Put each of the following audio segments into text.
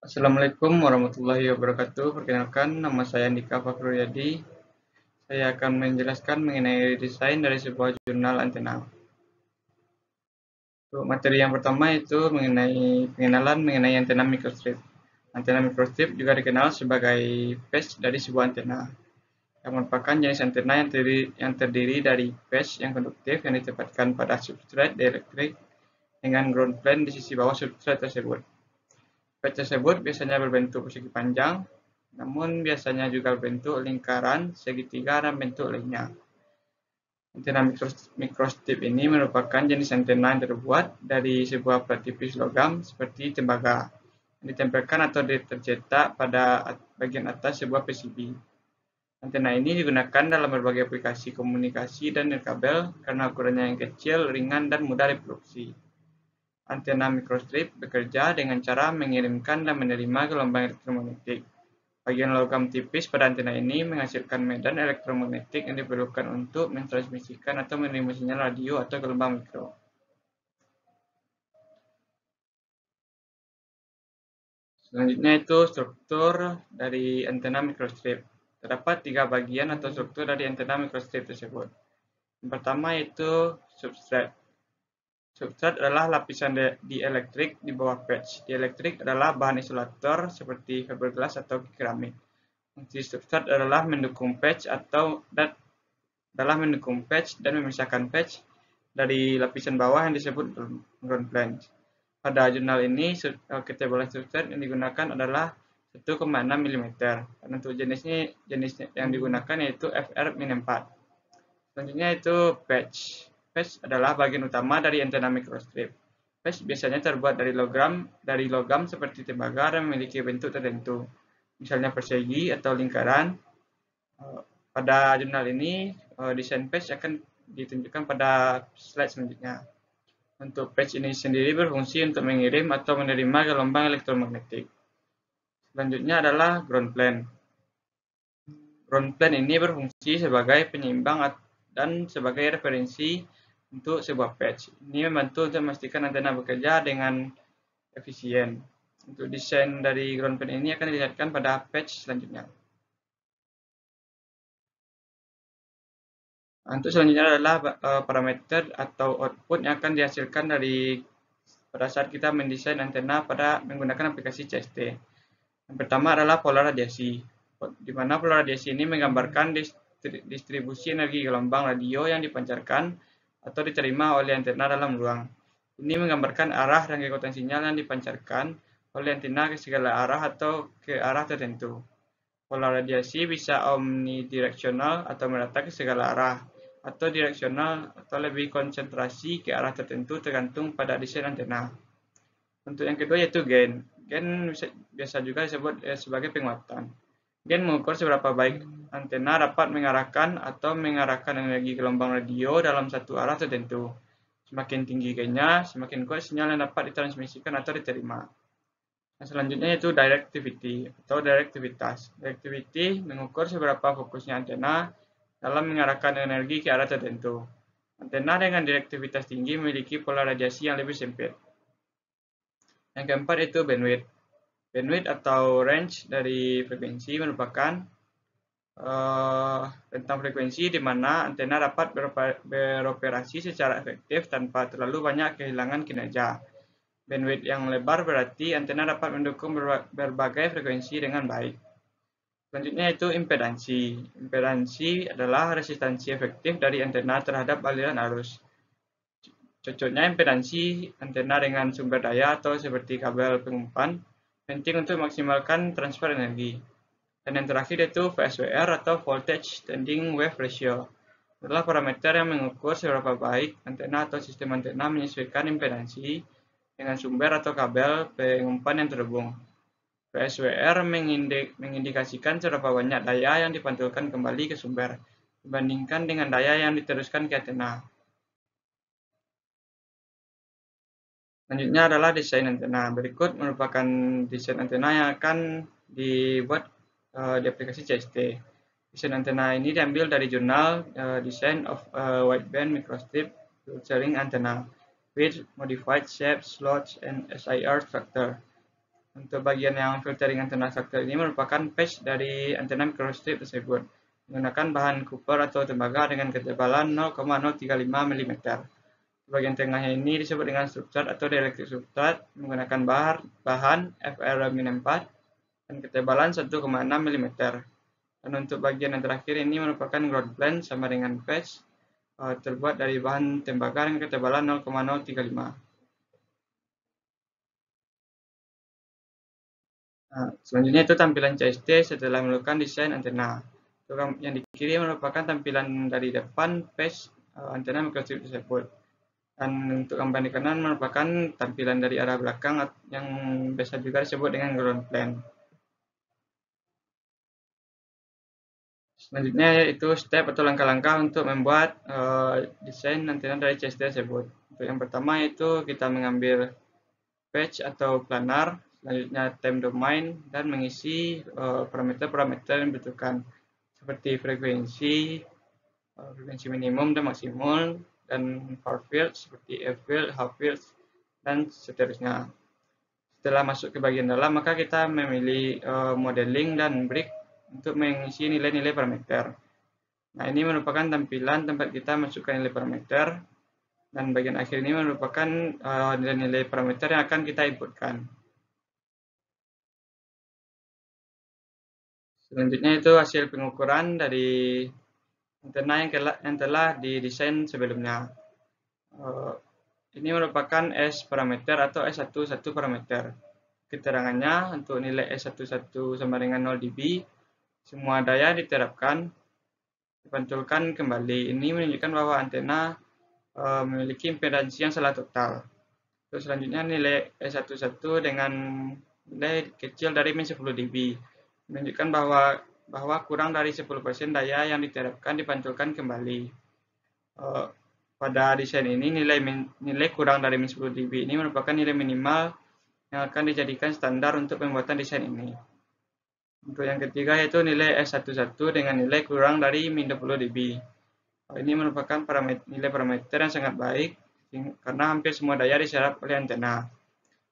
Assalamualaikum warahmatullahi wabarakatuh. Perkenalkan, nama saya Andika Fakruyadi. Saya akan menjelaskan mengenai desain dari sebuah jurnal antena. Untuk materi yang pertama itu mengenai pengenalan mengenai antena microstrip. Antena microstrip juga dikenal sebagai patch dari sebuah antena, yang merupakan jenis antena yang terdiri dari patch yang konduktif yang ditempatkan pada substrate dielektrik dengan ground plane di sisi bawah substrate tersebut. Patch tersebut biasanya berbentuk persegi panjang, namun biasanya juga berbentuk lingkaran, segitiga, dan bentuk lainnya. Antena microstrip ini merupakan jenis antena yang terbuat dari sebuah plat tipis logam seperti tembaga, yang ditempelkan atau tercetak pada bagian atas sebuah PCB. Antena ini digunakan dalam berbagai aplikasi komunikasi dan nirkabel karena ukurannya yang kecil, ringan, dan mudah diproduksi. Antena microstrip bekerja dengan cara mengirimkan dan menerima gelombang elektromagnetik. Bagian logam tipis pada antena ini menghasilkan medan elektromagnetik yang diperlukan untuk mentransmisikan atau menerima sinyal radio atau gelombang mikro. Selanjutnya itu struktur dari antena microstrip. Terdapat 3 bagian atau struktur dari antena microstrip tersebut. Yang pertama itu substrate. Substrat adalah lapisan dielektrik di bawah patch. Dielektrik adalah bahan isolator seperti fiberglass atau keramik. Fungsi substrat adalah mendukung patch dan memisahkan patch dari lapisan bawah yang disebut ground plane. Pada jurnal ini, ketebalan substrat yang digunakan adalah 1,6 mm. Dan untuk jenis yang digunakan yaitu FR-4. Selanjutnya itu patch. Patch adalah bagian utama dari antena microstrip. Patch biasanya terbuat dari logam seperti tembaga dan memiliki bentuk tertentu, misalnya persegi atau lingkaran. Pada jurnal ini, desain patch akan ditunjukkan pada slide selanjutnya. Untuk patch ini sendiri berfungsi untuk mengirim atau menerima gelombang elektromagnetik. Selanjutnya adalah ground plane. Ground plane ini berfungsi sebagai penyeimbang dan sebagai referensi untuk sebuah patch. Ini membantu untuk memastikan antena bekerja dengan efisien. Untuk desain dari ground plane ini akan dilihatkan pada patch selanjutnya. Untuk selanjutnya adalah parameter atau output yang akan dihasilkan pada saat kita mendesain antena pada menggunakan aplikasi CST. Yang pertama adalah pola radiasi, di mana pola radiasi ini menggambarkan distribusi energi gelombang radio yang dipancarkan atau diterima oleh antena dalam ruang. Ini menggambarkan arah dan kekuatan sinyal yang dipancarkan oleh antena ke segala arah atau ke arah tertentu. Pola radiasi bisa omnidireksional atau merata ke segala arah, atau direksional atau lebih konsentrasi ke arah tertentu tergantung pada desain antena. Untuk yang kedua yaitu gain. Gain biasa juga disebut sebagai penguatan. Gain mengukur seberapa baik antena dapat mengarahkan energi gelombang radio dalam satu arah tertentu. Semakin tinggi gainnya, semakin kuat sinyal yang dapat ditransmisikan atau diterima. Nah, selanjutnya yaitu directivity atau direktivitas. Directivity mengukur seberapa fokusnya antena dalam mengarahkan energi ke arah tertentu. Antena dengan direktivitas tinggi memiliki pola radiasi yang lebih sempit. Yang keempat itu bandwidth. Bandwidth atau range dari frekuensi merupakan rentang frekuensi di mana antena dapat beroperasi secara efektif tanpa terlalu banyak kehilangan kinerja. Bandwidth yang lebar berarti antena dapat mendukung berbagai frekuensi dengan baik. Selanjutnya itu impedansi. Impedansi adalah resistansi efektif dari antena terhadap aliran arus. Cocoknya impedansi antena dengan sumber daya atau seperti kabel pengumpan penting untuk memaksimalkan transfer energi. Dan yang terakhir yaitu VSWR atau Voltage Standing Wave Ratio. Adalah parameter yang mengukur seberapa baik antena atau sistem antena menyesuaikan impedansi dengan sumber atau kabel pengumpan yang terhubung. VSWR mengindikasikan seberapa banyak daya yang dipantulkan kembali ke sumber dibandingkan dengan daya yang diteruskan ke antena. Selanjutnya adalah desain antena. Berikut merupakan desain antena yang akan dibuat di aplikasi CST. Desain antena ini diambil dari jurnal Design of Wideband Microstrip Filtering Antenna with Modified Shapes, Slots, and SIR Structure. Untuk bagian yang filtering antena faktor ini merupakan patch dari antena microstrip tersebut menggunakan bahan copper atau tembaga dengan ketebalan 0,035 mm. Bagian tengahnya ini disebut dengan substrat atau dielectric substrat menggunakan bahan Fr-4 dan ketebalan 1,6 mm. Dan untuk bagian yang terakhir ini merupakan ground plane sama dengan patch terbuat dari bahan tembaga dengan ketebalan 0,035. Nah, selanjutnya itu tampilan CST setelah melakukan desain antena. Yang di kiri merupakan tampilan dari depan patch antena microstrip tersebut. Dan untuk gambar di kanan merupakan tampilan dari arah belakang yang biasa juga disebut dengan ground plane. Selanjutnya yaitu step atau langkah-langkah untuk membuat desain antena dari CST tersebut. Untuk yang pertama yaitu kita mengambil patch atau planar, selanjutnya time domain, dan mengisi parameter-parameter yang dibutuhkan seperti frekuensi, frekuensi minimum dan maksimum, dan far field seperti F field, half field, dan seterusnya. Setelah masuk ke bagian dalam, maka kita memilih modeling dan break untuk mengisi nilai-nilai parameter. Nah, ini merupakan tampilan tempat kita masukkan nilai parameter, dan bagian akhir ini merupakan nilai-nilai parameter yang akan kita inputkan. Selanjutnya itu hasil pengukuran dari antena yang telah didesain sebelumnya. Ini merupakan S parameter atau S11 parameter. Keterangannya untuk nilai S11 sama dengan 0 dB, semua daya diterapkan, dipantulkan kembali. Ini menunjukkan bahwa antena memiliki impedansi yang salah total. Terus selanjutnya nilai S11 dengan nilai kecil dari min 10 dB menunjukkan bahwa kurang dari 10% daya yang diterapkan dipantulkan kembali. Pada desain ini nilai kurang dari min 10 dB ini merupakan nilai minimal yang akan dijadikan standar untuk pembuatan desain ini. Untuk yang ketiga yaitu nilai S11 dengan nilai kurang dari min 20 dB. Ini merupakan nilai parameter yang sangat baik karena hampir semua daya diserap oleh antena.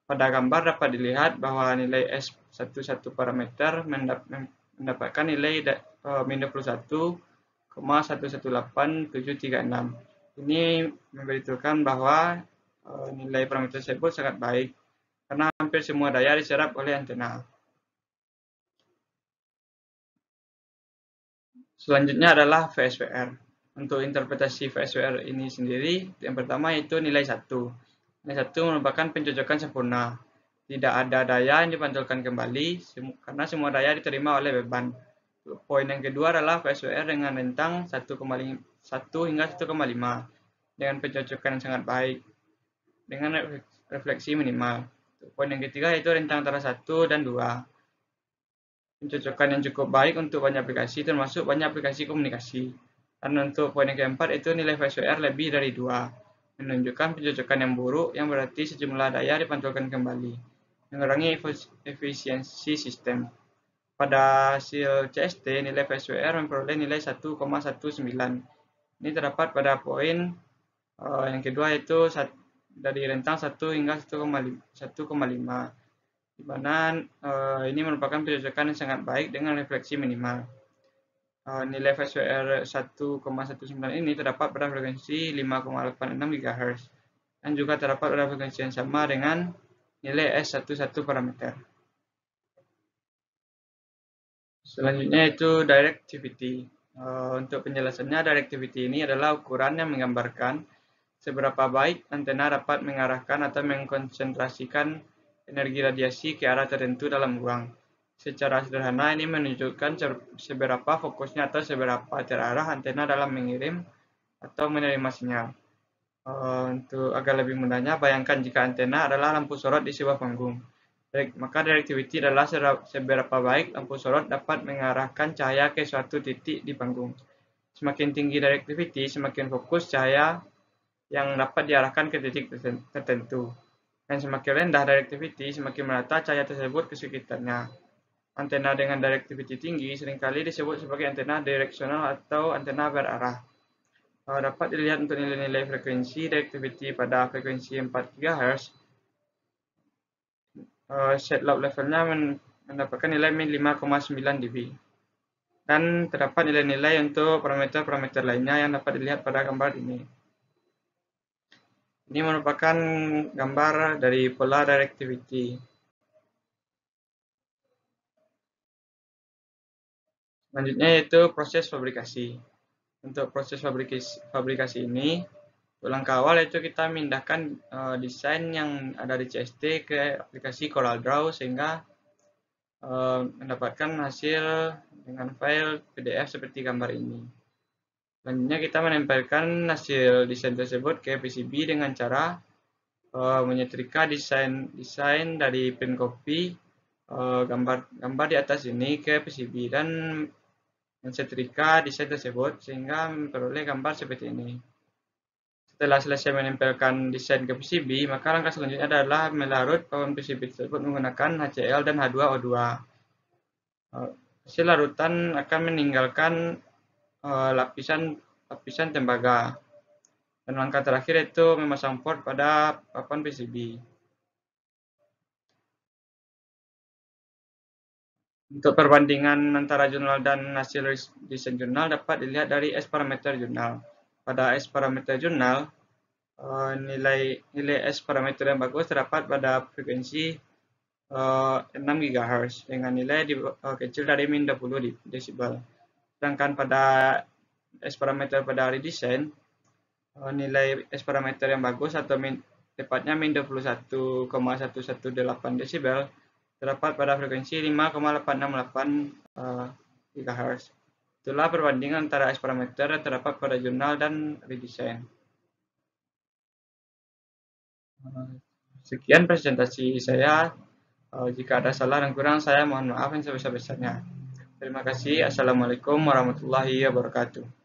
Pada gambar dapat dilihat bahwa nilai S11 parameter mendapatkan nilai min 21,118736. Ini memberitahukan bahwa nilai parameter tersebut sangat baik karena hampir semua daya diserap oleh antena. Selanjutnya adalah VSWR. Untuk interpretasi VSWR ini sendiri, yang pertama yaitu nilai 1. Nilai 1 merupakan pencocokan sempurna. Tidak ada daya yang dipantulkan kembali karena semua daya diterima oleh beban. Poin yang kedua adalah VSWR dengan rentang 1 hingga 1,5 dengan pencocokan yang sangat baik dengan refleksi minimal. Poin yang ketiga yaitu rentang antara 1 dan 2. Pencocokan yang cukup baik untuk banyak aplikasi termasuk banyak aplikasi komunikasi. Dan untuk poin yang keempat itu nilai VSWR lebih dari 2, menunjukkan pencocokan yang buruk yang berarti sejumlah daya dipantulkan kembali, mengurangi efisiensi sistem. Pada hasil CST, nilai VSWR memperoleh nilai 1,19. Ini terdapat pada poin yang kedua yaitu dari rentang 1 hingga 1,5. Di mana ini merupakan pencocokan yang sangat baik dengan refleksi minimal. Nilai VSWR 1,19 ini terdapat pada frekuensi 5,86 GHz dan juga terdapat pada frekuensi yang sama dengan nilai S11 parameter. Selanjutnya itu directivity. Untuk penjelasannya, directivity ini adalah ukuran yang menggambarkan seberapa baik antena dapat mengarahkan atau mengkonsentrasikan energi radiasi ke arah tertentu dalam ruang. Secara sederhana ini menunjukkan seberapa fokusnya atau seberapa terarah antena dalam mengirim atau menerima sinyal. Untuk agar lebih mudahnya, bayangkan jika antena adalah lampu sorot di sebuah panggung. Maka directivity adalah seberapa baik lampu sorot dapat mengarahkan cahaya ke suatu titik di panggung. Semakin tinggi directivity, semakin fokus cahaya yang dapat diarahkan ke titik tertentu. Dan semakin rendah directivity, semakin merata cahaya tersebut ke sekitarnya. Antena dengan directivity tinggi seringkali disebut sebagai antena direksional atau antena berarah. Dapat dilihat untuk nilai-nilai frekuensi directivity pada frekuensi 4 GHz. set lob levelnya mendapatkan nilai min 5,9 dB. Dan terdapat nilai-nilai untuk parameter-parameter lainnya yang dapat dilihat pada gambar ini. Ini merupakan gambar dari pola directivity. Selanjutnya yaitu proses fabrikasi. Untuk proses fabrikasi ini, langkah awal yaitu kita memindahkan desain yang ada di CST ke aplikasi CorelDRAW sehingga mendapatkan hasil dengan file PDF seperti gambar ini. Selanjutnya kita menempelkan hasil desain tersebut ke PCB dengan cara menyetrika desain dari print copy gambar di atas ini ke PCB dan mensetrika desain tersebut sehingga memperoleh gambar seperti ini. Setelah selesai menempelkan desain ke PCB, maka langkah selanjutnya adalah melarut pohon PCB tersebut menggunakan HCl dan H2O2. Hasil larutan akan meninggalkan lapisan tembaga. Dan langkah terakhir itu memasang port pada papan PCB. Untuk perbandingan antara jurnal dan hasil desain jurnal dapat dilihat dari S parameter jurnal. Pada S parameter jurnal, nilai S parameter yang bagus terdapat pada frekuensi 6 GHz dengan nilai kecil dari min 20 desibel. Sedangkan pada S parameter pada redesign, nilai S parameter yang bagus atau tepatnya min 21,118 desibel terdapat pada frekuensi 5,868 GHz. Itulah perbandingan antara S parameter yang terdapat pada jurnal dan redesign. Sekian presentasi saya. Jika ada salah dan kurang, saya mohon maaf yang sebesar-besarnya. Terima kasih. Assalamualaikum warahmatullahi wabarakatuh.